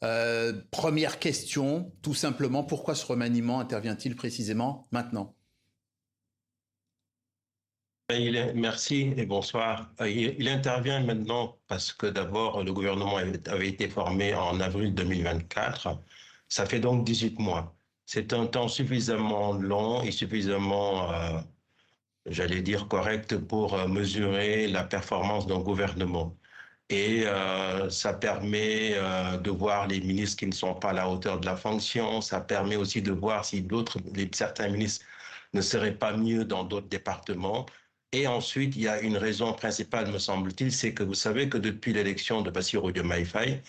Première question, tout simplement, pourquoi ce remaniement intervient-il précisément maintenant? Merci et bonsoir. Il intervient maintenant parce que d'abord, le gouvernement avait été formé en avril 2024. Ça fait donc 18 mois. C'est un temps suffisamment long et suffisamment, j'allais dire, correct pour mesurer la performance d'un gouvernement. Et ça permet de voir les ministres qui ne sont pas à la hauteur de la fonction. Ça permet aussi de voir si certains ministres ne seraient pas mieux dans d'autres départements. Et ensuite, il y a une raison principale, me semble-t-il, c'est que vous savez que depuis l'élection de Bassirou Diomaye Faye,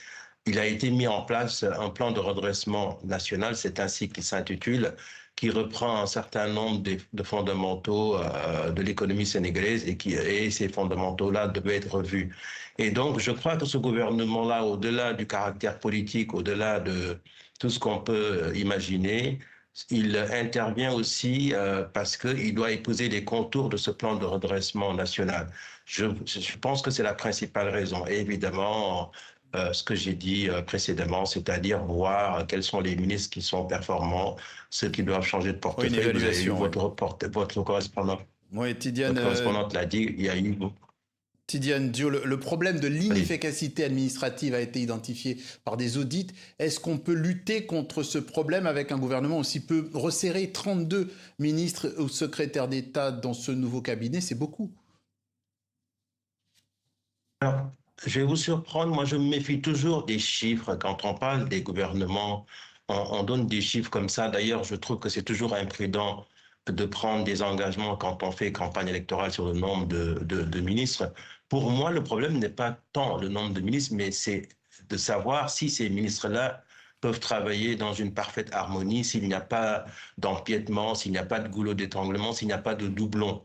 il a été mis en place un plan de redressement national, c'est ainsi qu'il s'intitule, qui reprend un certain nombre de fondamentaux de l'économie sénégalaise et ces fondamentaux-là devaient être revus. Et donc, je crois que ce gouvernement-là, au-delà du caractère politique, au-delà de tout ce qu'on peut imaginer, il intervient aussi parce qu'il doit épouser les contours de ce plan de redressement national. Je pense que c'est la principale raison. Et évidemment, ce que j'ai dit précédemment, c'est-à-dire voir quels sont les ministres qui sont performants, ceux qui doivent changer de Oui, une portefeuille. Vous avez eu évaluation, oui. votre correspondant. Oui, Tidiane, Votre correspondante l'a dit, il y a eu... Tidiane Dio, le problème de Allez. l'inefficacité administrative a été identifié par des audits. Est-ce qu'on peut lutter contre ce problème avec un gouvernement aussi peu resserré? 32 ministres ou secrétaires d'État dans ce nouveau cabinet, c'est beaucoup. Alors, je vais vous surprendre, moi je me méfie toujours des chiffres. Quand on parle des gouvernements, on donne des chiffres comme ça. D'ailleurs, je trouve que c'est toujours imprudent de prendre des engagements quand on fait campagne électorale sur le nombre de ministres. Pour moi, le problème n'est pas tant le nombre de ministres, mais c'est de savoir si ces ministres-là peuvent travailler dans une parfaite harmonie, s'il n'y a pas d'empiètement, s'il n'y a pas de goulot d'étranglement, s'il n'y a pas de doublons.